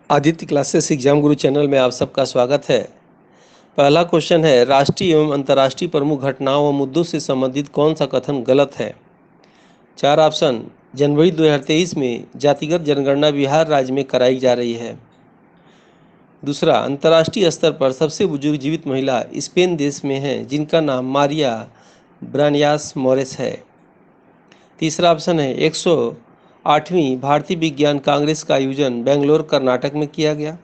Aditya classes exam गुरु channel में आप सबका स्वागत है। पहला क्वेश्चन है, राष्ट्रीय एवं अंतर्राष्ट्रीय प्रमुख घटनाओं व मुद्दों से संबंधित कौन सा कथन गलत है? चार ऑप्शन। जनवरी 2023 में जातिगत जनगणना बिहार राज्य में कराई जा रही है। दूसरा, अंतर्राष्ट्रीय स्तर पर सबसे बुजुर्ग जीवित महिला स्पेन देश में है जिनका नाम मारिया ब्रानियास मोरेस है। तीसरा ऑप्शन है, 108वीं भारतीय विज्ञान कांग्रेस का आयोजन बेंगलोर कर्नाटक में किया गया।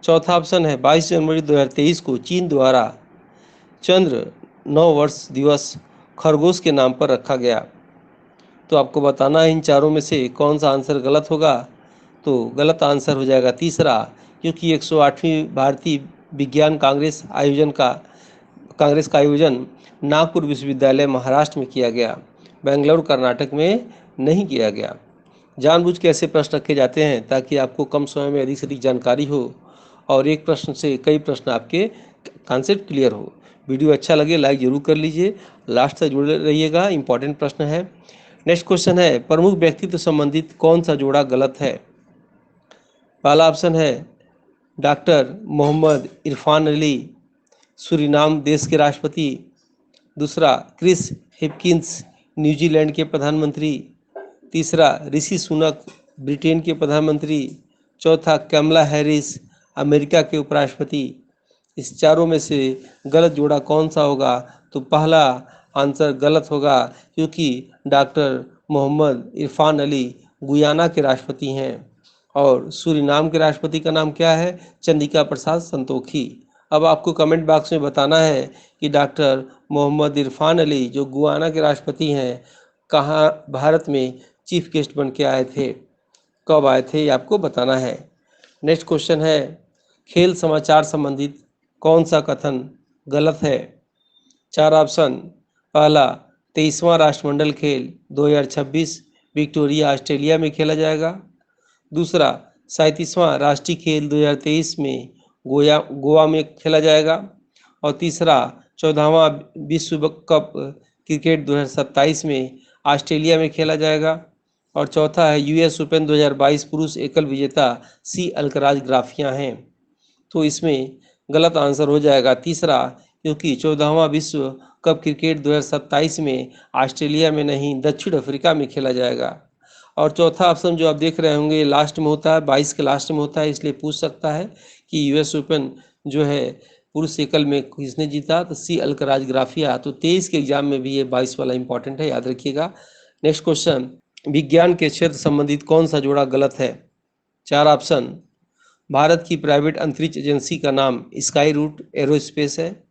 चौथा ऑप्शन है, 22 जनवरी 2023 को चीन द्वारा चंद्र नव वर्ष दिवस खरगोश के नाम पर रखा गया। तो आपको बताना है इन चारों में से कौन सा आंसर गलत होगा। तो गलत आंसर हो जाएगा तीसरा, क्योंकि 108वीं भारतीय विज्ञान कांग्रेस का आयोजन नागपुर विश्वविद्यालय महाराष्ट्र में किया गया, बेंगलुरु कर्नाटक में नहीं किया गया। जानबूझ के ऐसे प्रश्न रखे जाते हैं ताकि आपको कम समय में अधिक से अधिक जानकारी हो और एक प्रश्न से कई प्रश्न आपके कॉन्सेप्ट क्लियर हो। वीडियो अच्छा लगे लाइक जरूर कर लीजिए, लास्ट तक जुड़े रहिएगा, इंपॉर्टेंट प्रश्न है। नेक्स्ट क्वेश्चन है, प्रमुख व्यक्तित्व संबंधित कौन सा जोड़ा गलत है? पहला ऑप्शन है, डॉक्टर मोहम्मद इरफान अली सूरीनाम देश के राष्ट्रपति। दूसरा, क्रिस हिपकिंस न्यूजीलैंड के प्रधानमंत्री। तीसरा, ऋषि सुनक ब्रिटेन के प्रधानमंत्री। चौथा, कमला हैरिस अमेरिका के उपराष्ट्रपति। इस चारों में से गलत जोड़ा कौन सा होगा? तो पहला आंसर गलत होगा, क्योंकि डॉक्टर मोहम्मद इरफान अली गुयाना के राष्ट्रपति हैं और सूरीनाम के राष्ट्रपति का नाम क्या है? चंद्रिका प्रसाद संतोखी। अब आपको कमेंट बॉक्स में बताना है कि डॉक्टर मोहम्मद इरफान अली जो गुयाना के राष्ट्रपति हैं, कहाँ भारत में चीफ गेस्ट बन के आए थे, कब आए थे, ये आपको बताना है। नेक्स्ट क्वेश्चन है, खेल समाचार संबंधित कौन सा कथन गलत है? चार ऑप्शन। पहला, 23वां राष्ट्रमंडल खेल 2026 विक्टोरिया ऑस्ट्रेलिया में खेला जाएगा। दूसरा, 37वां राष्ट्रीय खेल 2023 में गोवा में खेला जाएगा। और तीसरा, 14वां विश्व कप क्रिकेट 2027 में ऑस्ट्रेलिया में खेला जाएगा। और चौथा है, यूएस ओपन 2022 पुरुष एकल विजेता सी अल्कराज ग्राफिया हैं। तो इसमें गलत आंसर हो जाएगा तीसरा, क्योंकि 14वां विश्व कप क्रिकेट 2027 में ऑस्ट्रेलिया में नहीं दक्षिण अफ्रीका में खेला जाएगा। और चौथा ऑप्शन जो आप देख रहे होंगे लास्ट में होता है, 22 के लास्ट में होता है, इसलिए पूछ सकता है कि यूएस ओपन जो है पुरुष एकल में किसने जीता? तो सी अल्कराज ग्राफिया। तो 23 के एग्जाम में भी ये 22 वाला इंपॉर्टेंट है, याद रखिएगा। नेक्स्ट क्वेश्चन, विज्ञान के क्षेत्र संबंधित कौन सा जोड़ा गलत है? चार ऑप्शन। भारत की प्राइवेट अंतरिक्ष एजेंसी का नाम स्काई रूट एरोस्पेस है।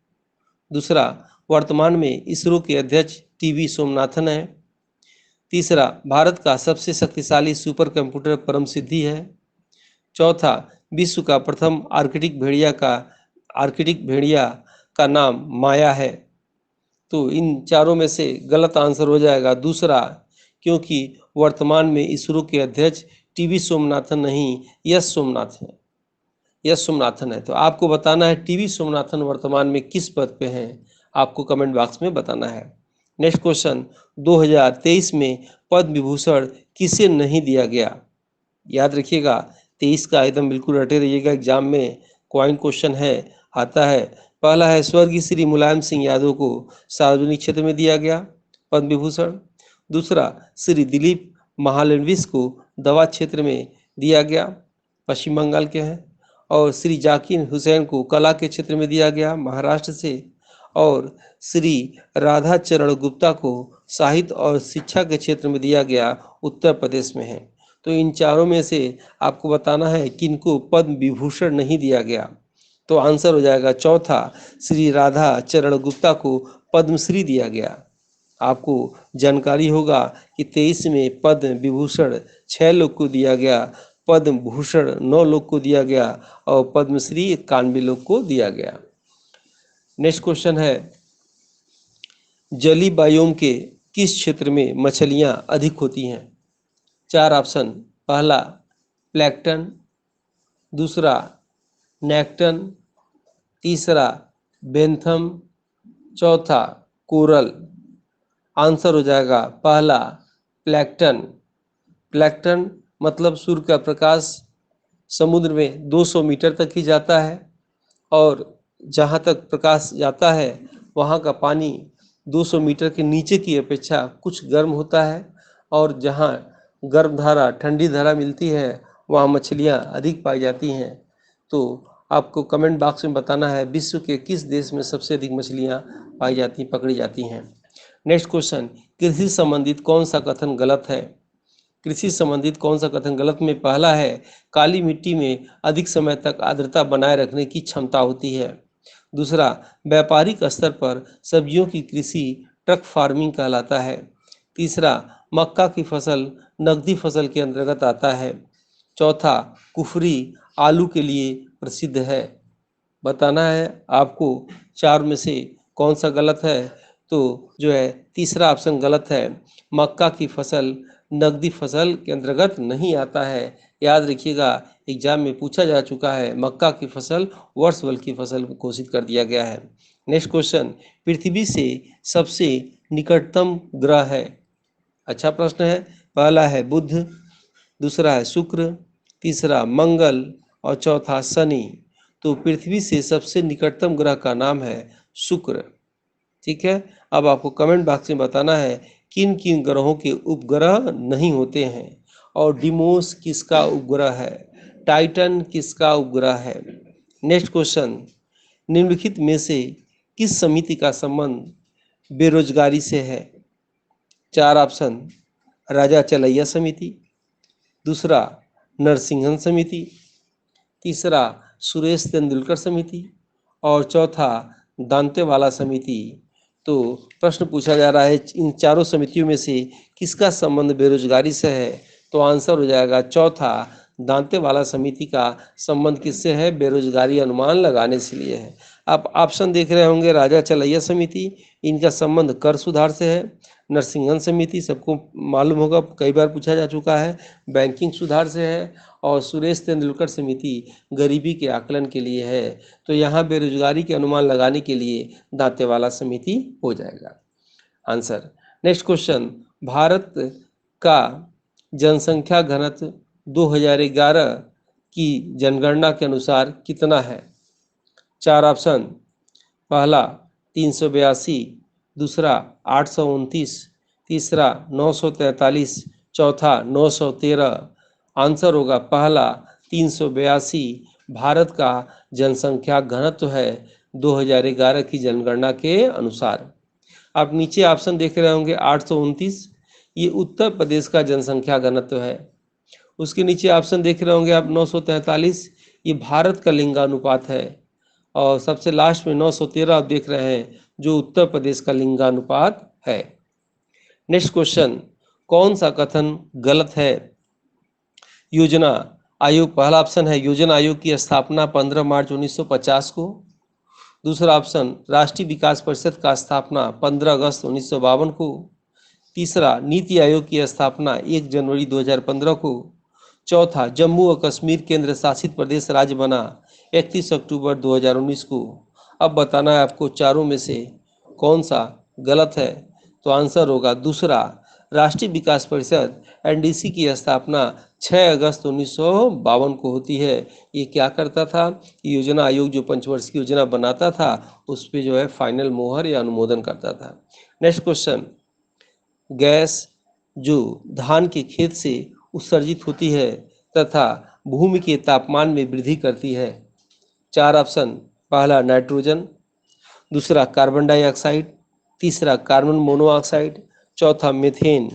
दूसरा, वर्तमान में इसरो के अध्यक्ष टीवी सोमनाथन है। तीसरा, भारत का सबसे शक्तिशाली सुपर कंप्यूटर परम सिद्धि है। चौथा, विश्व का प्रथम आर्कटिक भेड़िया का नाम माया है। तो इन चारों में से गलत आंसर हो जाएगा दूसरा, क्योंकि वर्तमान में इसरो के अध्यक्ष टीवी सोमनाथन नहीं, यस सोमनाथन है। तो आपको बताना है टीवी सोमनाथन वर्तमान में किस पद पे हैं, आपको कमेंट बॉक्स में बताना है। नेक्स्ट क्वेश्चन, 2023 में पद्म विभूषण किसे नहीं दिया गया? याद रखिएगा, 23 का एकदम बिल्कुल रटे रहिएगा, एग्जाम में क्वाइन क्वेश्चन है, आता है। पहला है, स्वर्गीय श्री मुलायम सिंह यादव को सार्वजनिक क्षेत्र में दिया गया पद्म विभूषण। दूसरा, श्री दिलीप महालनोबिस को दवा क्षेत्र में दिया गया, पश्चिम बंगाल के हैं। और श्री जाकिर हुसैन को कला के क्षेत्र में दिया गया, महाराष्ट्र से। और श्री राधा चरण गुप्ता को साहित्य और शिक्षा के क्षेत्र में दिया गया, उत्तर प्रदेश में है। तो इन चारों में से आपको बताना है किनको पद्म विभूषण नहीं दिया गया। तो आंसर हो जाएगा चौथा, श्री राधा चरण गुप्ता को पद्मश्री दिया गया। आपको जानकारी होगा कि 23 में पद्म विभूषण 6 लोग को दिया गया, पद्म भूषण 9 लोग को दिया गया और पद्मश्री 91 लोग को दिया गया। नेक्स्ट क्वेश्चन है, जलीय बायोम के किस क्षेत्र में मछलियां अधिक होती हैं? चार ऑप्शन। पहला, प्लैंकटन। दूसरा, नेक्टन। तीसरा, बेंथम। चौथा, कोरल। आंसर हो जाएगा पहला, प्लैंकटन। प्लैंकटन मतलब सूर्य का प्रकाश समुद्र में 200 मीटर तक ही जाता है और जहाँ तक प्रकाश जाता है वहाँ का पानी 200 मीटर के नीचे की अपेक्षा कुछ गर्म होता है और जहाँ गर्म धारा ठंडी धारा मिलती है वहाँ मछलियाँ अधिक पाई जाती हैं। तो आपको कमेंट बॉक्स में बताना है विश्व के किस देश में सबसे अधिक मछलियाँ पाई जाती पकड़ी जाती हैं। नेक्स्ट क्वेश्चन, कृषि संबंधित कौन सा कथन गलत है? कृषि संबंधित कौन सा कथन गलत में पहला है काली मिट्टी में अधिक समय तक आर्द्रता बनाए रखने की क्षमता होती है। दूसरा, व्यापारिक स्तर पर सब्जियों की कृषि ट्रक फार्मिंग कहलाता है। तीसरा, मक्का की फसल नकदी फसल के अंतर्गत आता है। चौथा, कुफरी आलू के लिए प्रसिद्ध है। बताना है आपको चार में से कौन सा गलत है। तो जो है तीसरा ऑप्शन गलत है, मक्का की फसल नकदी फसल के अंतर्गत नहीं आता है। याद रखिएगा एग्जाम में पूछा जा चुका है, मक्का की फसल वर्ष भर की फसल घोषित कर दिया गया है। नेक्स्ट क्वेश्चन, पृथ्वी से सबसे निकटतम ग्रह है? अच्छा प्रश्न है। पहला है बुध, दूसरा है शुक्र, तीसरा मंगल और चौथा शनि। तो पृथ्वी से सबसे निकटतम ग्रह का नाम है शुक्र। ठीक है, अब आपको कमेंट बॉक्स में बताना है किन किन ग्रहों के उपग्रह नहीं होते हैं और डिमोस किसका उपग्रह है, टाइटन किसका उपग्रह है। नेक्स्ट क्वेश्चन, निम्नलिखित में से किस समिति का संबंध बेरोजगारी से है? चार ऑप्शन, राजा चलैया समिति, दूसरा नरसिंहन समिति, तीसरा सुरेश तेंदुलकर समिति और चौथा दांतेवाला समिति। तो प्रश्न पूछा जा रहा है इन चारों समितियों में से किसका संबंध बेरोजगारी से है? तो आंसर हो जाएगा चौथा, दांतेवाला समिति का संबंध किससे है? बेरोजगारी अनुमान लगाने से लिए है। आप ऑप्शन देख रहे होंगे, राजा चलैया समिति इनका संबंध कर सुधार से है, नरसिंहन समिति सबको मालूम होगा कई बार पूछा जा चुका है बैंकिंग सुधार से है, और सुरेश तेंदुलकर समिति गरीबी के आकलन के लिए है। तो यहाँ बेरोजगारी के अनुमान लगाने के लिए दांतेवाला समिति हो जाएगा आंसर। नेक्स्ट क्वेश्चन, भारत का जनसंख्या घनत्व 2011 की जनगणना के अनुसार कितना है? चार ऑप्शन, पहला 382, दूसरा 829, तीसरा 943, चौथा 913। आंसर होगा पहला 382। भारत का जनसंख्या घनत्व है 2011 की जनगणना के अनुसार। आप नीचे ऑप्शन देख रहे होंगे 829, ये उत्तर प्रदेश का जनसंख्या घनत्व है। उसके नीचे ऑप्शन देख रहे होंगे आप 943, ये भारत का लिंगानुपात है। और सबसे लास्ट में 913 आप देख रहे हैं जो उत्तर प्रदेश का लिंगानुपात है। नेक्स्ट क्वेश्चन, कौन सा कथन गलत है? योजना आयोग, पहला ऑप्शन है योजना आयोग की स्थापना 15 मार्च 1950 को। दूसरा ऑप्शन, राष्ट्रीय विकास परिषद का स्थापना 15 अगस्त 1952 को। तीसरा, नीति आयोग की स्थापना 1 जनवरी 2015 को। चौथा, जम्मू और कश्मीर केंद्र शासित प्रदेश राज्य बना 31 अक्टूबर 2019 को। अब बताना है आपको चारों में से कौन सा गलत है। तो आंसर होगा दूसरा, राष्ट्रीय विकास परिषद एनडीसी की स्थापना 6 अगस्त 1952 को होती है। ये क्या करता था, योजना आयोग जो पंचवर्षीय योजना बनाता था उस पर जो है फाइनल मोहर या अनुमोदन करता था। नेक्स्ट क्वेश्चन, गैस जो धान के खेत से उत्सर्जित होती है तथा भूमि के तापमान में वृद्धि करती है। चार ऑप्शन, पहला नाइट्रोजन, दूसरा कार्बन डाइऑक्साइड, तीसरा कार्बन मोनोऑक्साइड, चौथा मीथेन।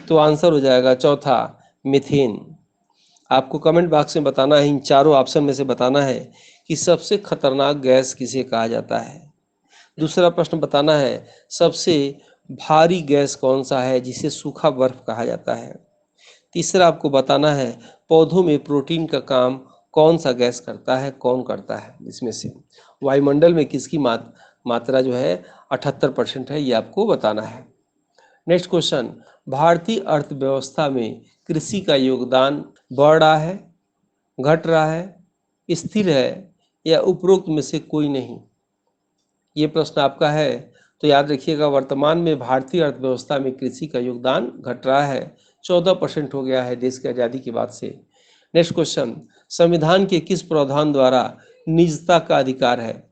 तो आंसर हो जाएगा चौथा मीथेन। आपको कमेंट बॉक्स में बताना है, इन चारों ऑप्शन में से बताना है कि सबसे खतरनाक गैस किसे कहा जाता है। दूसरा प्रश्न बताना है सबसे भारी गैस कौन सा है जिसे सूखा बर्फ कहा जाता है। तीसरा आपको बताना है पौधों में प्रोटीन का काम कौन सा गैस करता है, कौन करता है इसमें से। वायुमंडल में किसकी मात्रा जो है 78% है, ये आपको बताना है। नेक्स्ट क्वेश्चन, भारतीय अर्थव्यवस्था में कृषि का योगदान बढ़ रहा है, घट रहा है, स्थिर है या उपरोक्त में से कोई नहीं? ये प्रश्न आपका है। तो याद रखिएगा वर्तमान में भारतीय अर्थव्यवस्था में कृषि का योगदान घट रहा है, 14% हो गया है देश की आज़ादी के बाद से। नेक्स्ट क्वेश्चन, संविधान के किस प्रावधान द्वारा निजता का अधिकार है?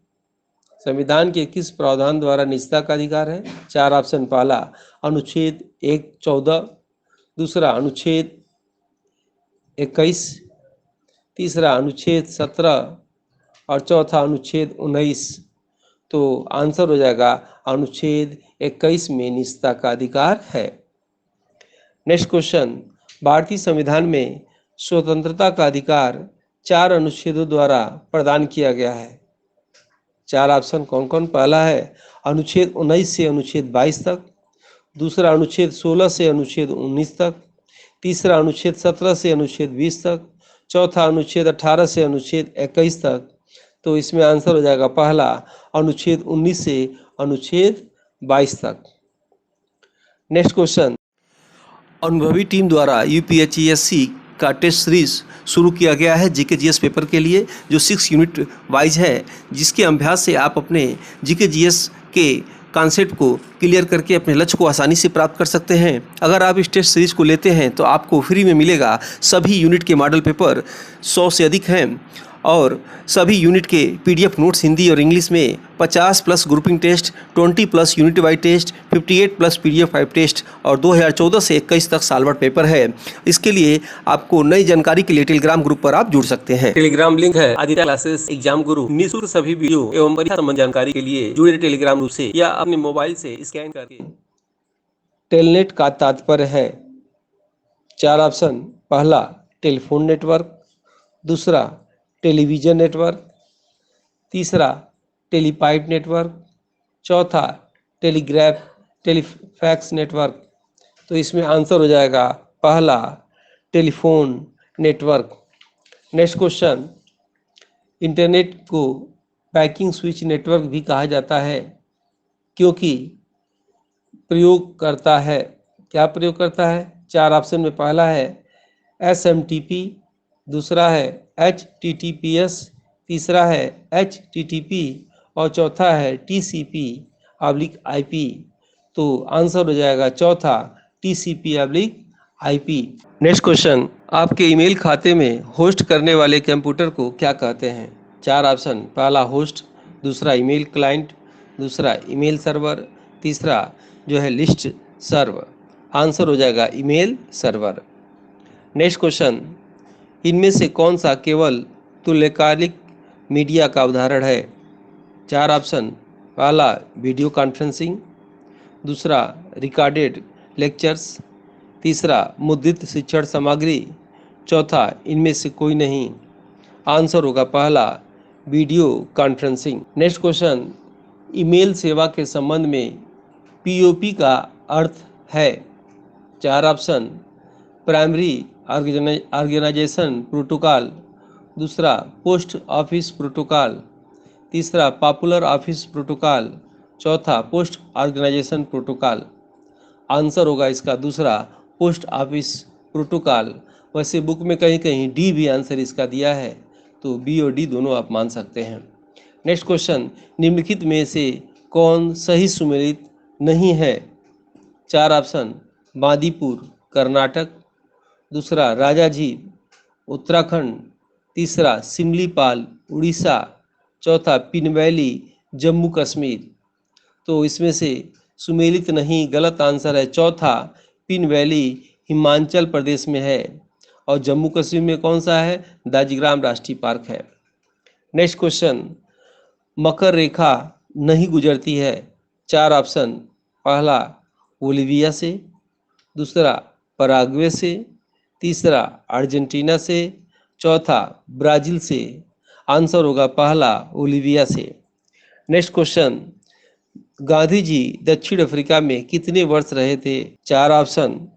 संविधान के किस प्रावधान द्वारा निजता का अधिकार है? चार ऑप्शन, पहला अनुच्छेद 114, दूसरा अनुच्छेद 21, तीसरा अनुच्छेद 17 और चौथा अनुच्छेद 19। तो आंसर हो जाएगा अनुच्छेद 21 में निजता का अधिकार है। नेक्स्ट क्वेश्चन, भारतीय संविधान में स्वतंत्रता का अधिकार 4 अनुच्छेदों द्वारा प्रदान किया गया है। चार ऑप्शन कौन कौन? पहला है अनुच्छेद 19 से अनुच्छेद 22 तक, दूसरा अनुच्छेद 16 से अनुच्छेद 19 तक, तीसरा अनुच्छेद 17 से अनुच्छेद 20 तक, चौथा अनुच्छेद 18 से अनुच्छेद 21 तक। तो इसमें आंसर हो जाएगा पहला अनुच्छेद 19 से अनुच्छेद 22 तक। नेक्स्ट क्वेश्चन, अनुभवी टीम द्वारा यूपीएचईएससी का टेस्ट सीरीज शुरू किया गया है जीके-जीएस पेपर के लिए, जो 6 यूनिट वाइज है, जिसके अभ्यास से आप अपने जीके-जीएस के कॉन्सेप्ट को क्लियर करके अपने लक्ष्य को आसानी से प्राप्त कर सकते हैं। अगर आप इस टेस्ट सीरीज को लेते हैं तो आपको फ्री में मिलेगा सभी यूनिट के मॉडल पेपर, 100 से अधिक हैं, और सभी यूनिट के पीडीएफ नोट्स हिंदी और इंग्लिश में, 50 plus grouping test, 20 plus unit wise test, 58 plus PDF 5 test और 2014 से 21 तक साल भर पेपर है। इसके लिए आपको नई जानकारी के लिए टेलीग्राम ग्रुप पर आप जुड़ सकते हैं। टेलीग्राम लिंक है आदित्य क्लासेस एग्जाम गुरु। निःशुल्क सभी वीडियो एवं परीक्षा संबंधी जानकारी के लिए जुड़े टेलीग्राम ग्रुप से या अपने मोबाइल से स्कैन करके। टेलनेट का तात्पर्य है? चार ऑप्शन, पहला टेलीफोन नेटवर्क, दूसरा टेलीविजन नेटवर्क, तीसरा टेलीपाइप नेटवर्क, चौथा टेलीफैक्स नेटवर्क। तो इसमें आंसर हो जाएगा पहला telephone network. Next question, internet को पैकिंग स्विच नेटवर्क भी कहा जाता है क्योंकि प्रयोग करता है, क्या प्रयोग करता है? चार ऑप्शन में पहला है SMTP, दूसरा है HTTPS, तीसरा है HTTP और चौथा है TCP/IP। तो आंसर हो जाएगा चौथा TCP/IP। नेक्स्ट क्वेश्चन, आपके ईमेल खाते में होस्ट करने वाले कंप्यूटर को क्या कहते हैं? चार ऑप्शन, पहला होस्ट, दूसरा ईमेल क्लाइंट, दूसरा ईमेल सर्वर, तीसरा जो है लिस्ट सर्व। आंसर हो जाएगा ईमेल सर्वर। नेक्स्ट क्वेश्चन, इनमें से कौन सा केवल तुल्यकालिक मीडिया का उदाहरण है? चार ऑप्शन, पहला वीडियो कॉन्फ्रेंसिंग, दूसरा रिकॉर्डेड लेक्चर्स, तीसरा मुद्रित शिक्षण सामग्री, चौथा इनमें से कोई नहीं। आंसर होगा पहला video conferencing. Next question, email सेवा के संबंध में POP का अर्थ है? चार ऑप्शन, प्राइमरी ऑर्गेनाइजेशन प्रोटोकॉल, दूसरा पोस्ट ऑफिस प्रोटोकॉल, तीसरा पॉपुलर ऑफिस प्रोटोकॉल, चौथा पोस्ट ऑर्गेनाइजेशन प्रोटोकॉल। आंसर होगा इसका दूसरा पोस्ट ऑफिस प्रोटोकॉल। वैसे बुक में कहीं कहीं डी भी आंसर इसका दिया है, तो बी और डी दोनों आप मान सकते हैं। नेक्स्ट क्वेश्चन, निम्नलिखित में से कौन सही सुमेलित नहीं है? चार ऑप्शन, बांदीपुर कर्नाटक, दूसरा राजाजी उत्तराखंड, तीसरा सिमलीपाल उड़ीसा, चौथा पिनवैली जम्मू कश्मीर। तो इसमें से सुमेलित नहीं, गलत आंसर है चौथा पिनवैली हिमाचल प्रदेश में है, और जम्मू कश्मीर में कौन सा है? दाजिग्राम राष्ट्रीय पार्क है। नेक्स्ट क्वेश्चन, मकर रेखा नहीं गुजरती है? चार ऑप्शन, पहला बोलिविया से, दूसरा पराग्वे से, तीसरा अर्जेंटीना से, चौथा ब्राज़ील से। आंसर होगा पहला बोलिविया से। नेक्स्ट क्वेश्चन, गांधी जी दक्षिण अफ्रीका में कितने वर्ष रहे थे? चार ऑप्शन,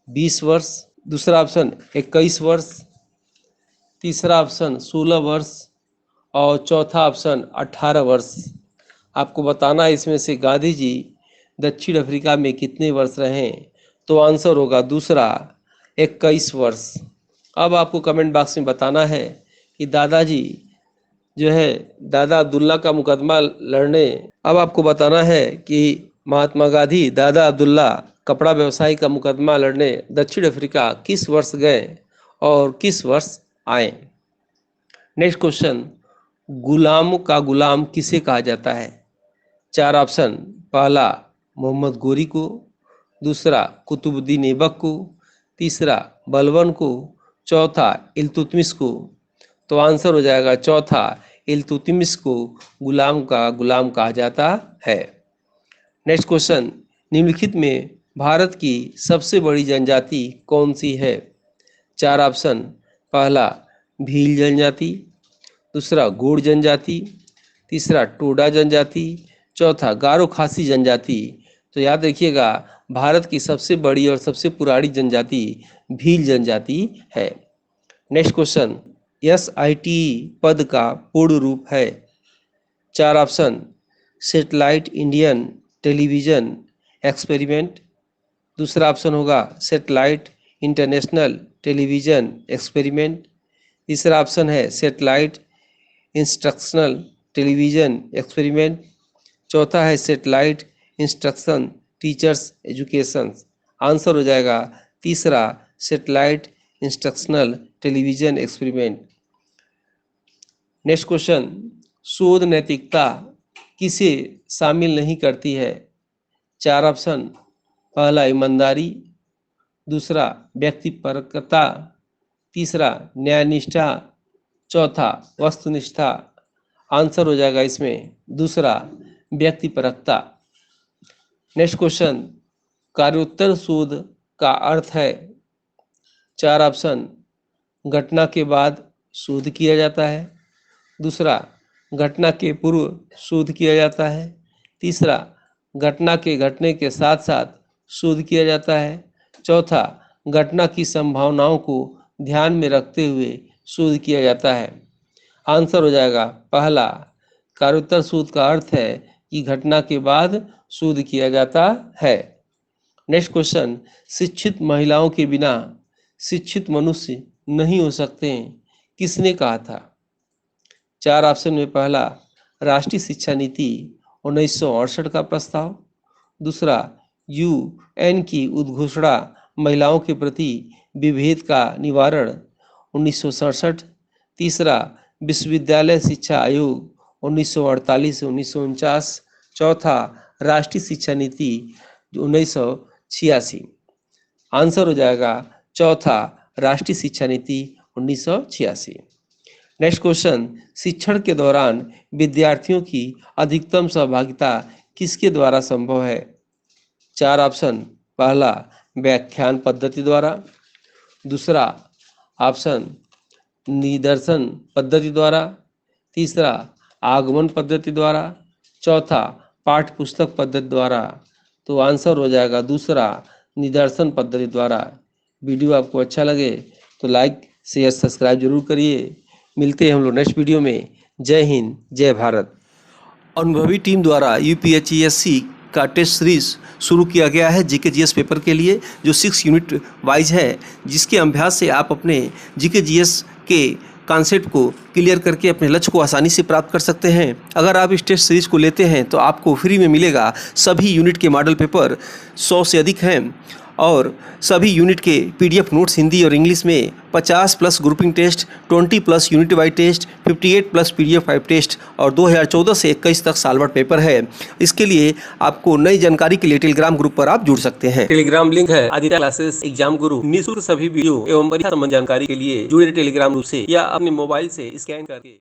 20 वर्ष, दूसरा ऑप्शन 21 वर्ष, तीसरा ऑप्शन 16 वर्ष और चौथा ऑप्शन 18 वर्ष। आपको बताना है इसमें से गांधी जी दक्षिण अफ्रीका में कितने वर्ष रहे। तो आंसर होगा दूसरा 21 वर्ष। अब आपको कमेंट बॉक्स में बताना है कि दादाजी जो है दादा अब्दुल्ला का मुकदमा लड़ने, अब आपको बताना है कि महात्मा गांधी दादा अब्दुल्ला कपड़ा व्यवसायी का मुकदमा लड़ने दक्षिण अफ्रीका किस वर्ष गए और किस वर्ष आए। नेक्स्ट क्वेश्चन, गुलाम का गुलाम किसे कहा जाता है? 4 ऑप्शन, पहला मोहम्मद गोरी को, दूसरा कुतुबुद्दीन ऐबक को, तीसरा बलबन को, चौथा इल्तुतमिश को। तो आंसर हो जाएगा चौथा, इल्तुतमिश को गुलाम का गुलाम कहा जाता है। नेक्स्ट क्वेश्चन, निम्नलिखित में भारत की सबसे बड़ी जनजाति कौन सी है? 4 ऑप्शन, पहला भील जनजाति, दूसरा गोंड जनजाति, तीसरा टोडा जनजाति, चौथा गारो खासी जनजाति। तो याद रखिएगा, भारत की सबसे बड़ी और सबसे पुरानी जनजाति भील जनजाति है। नेक्स्ट क्वेश्चन, SIT पद का पूर्ण रूप है? 4 option, satellite Indian television experiment, दूसरा ऑप्शन होगा सैटेलाइट इंटरनेशनल टेलीविजन एक्सपेरिमेंट, तीसरा ऑप्शन है सैटेलाइट इंस्ट्रक्शनल टेलीविजन एक्सपेरिमेंट, चौथा है satellite instruction teachers education. Answer हो जाएगा तीसरा, satellite instructional television experiment. Next question, शोध नैतिकता किसे शामिल नहीं करती है? 4 ऑप्शन, पहला ईमानदारी, दूसरा व्यक्तिपरकता, तीसरा न्यायनिष्ठा, चौथा वस्तुनिष्ठा। आंसर हो जाएगा इसमें दूसरा, व्यक्तिपरकता। नेक्स्ट क्वेश्चन, कार्योत्तर शोध का अर्थ है? 4 ऑप्शन, घटना के बाद शोध किया जाता है, दूसरा घटना के पूर्व शोध किया जाता है, तीसरा घटना के घटने के साथ साथ शोध किया जाता है, चौथा घटना की संभावनाओं को ध्यान में रखते हुए शोध किया जाता है। आंसर हो जाएगा पहला, कार्योत्तर शोध का अर्थ है कि घटना के बाद शोध किया जाता है। नेक्स्ट क्वेश्चन, शिक्षित महिलाओं के बिना शिक्षित मनुष्य नहीं हो सकते हैं, किसने कहा था? 4 ऑप्शन में पहला, राष्ट्रीय शिक्षा नीति 1968 का प्रस्ताव, दूसरा UN की उद्घोषणा महिलाओं के प्रति विभेद का निवारण 1967, तीसरा विश्वविद्यालय शिक्षा आयोग 1948 से 1949, चौथा राष्ट्रीय शिक्षा नीति 1986। आंसर हो जाएगा चौथा, राष्ट्रीय शिक्षा नीति 1986। नेक्स्ट क्वेश्चन, शिक्षण के दौरान विद्यार्थियों की अधिकतम सहभागिता किसके द्वारा संभव है? 4 ऑप्शन, पहला व्याख्यान पद्धति द्वारा, दूसरा ऑप्शन निदर्शन पद्धति द्वारा, तीसरा आगमन पद्धति द्वारा, चौथा पाठ्य पुस्तक पद्धति द्वारा। तो आंसर हो जाएगा दूसरा, निदर्शन पद्धति द्वारा। वीडियो आपको अच्छा लगे तो लाइक शेयर सब्सक्राइब जरूर करिए। मिलते हैं हम लोग नेक्स्ट वीडियो में। जय हिंद, जय भारत। अनुभवी टीम द्वारा UPSC का टेस्ट सीरीज शुरू किया गया है GK/GS पेपर के लिए, जो 6 यूनिट वाइज है, जिसके अभ्यास से आप अपने GK/GS के कॉन्सेप्ट को क्लियर करके अपने लक्ष्य को आसानी से प्राप्त कर सकते हैं। अगर आप इस टेस्ट सीरीज को लेते हैं तो आपको फ्री में मिलेगा सभी यूनिट के मॉडल पेपर, 100 से अधिक हैं, और सभी यूनिट के PDF नोट्स हिंदी और इंग्लिश में, 50+ grouping test, 20+ unit wise test, 58+ PDF 5 test और 2014 से 21 तक साल भर पेपर है। इसके लिए आपको नई जानकारी के लिए टेलीग्राम ग्रुप पर आप जुड़ सकते हैं। टेलीग्राम लिंक है आदित्य क्लासेस एग्जाम गुरु। निःशुल्क सभी वीडियो एवं परीक्षा संबंधी जानकारी के लिए जुड़े टेलीग्राम ग्रुप से या अपने मोबाइल से स्कैन करके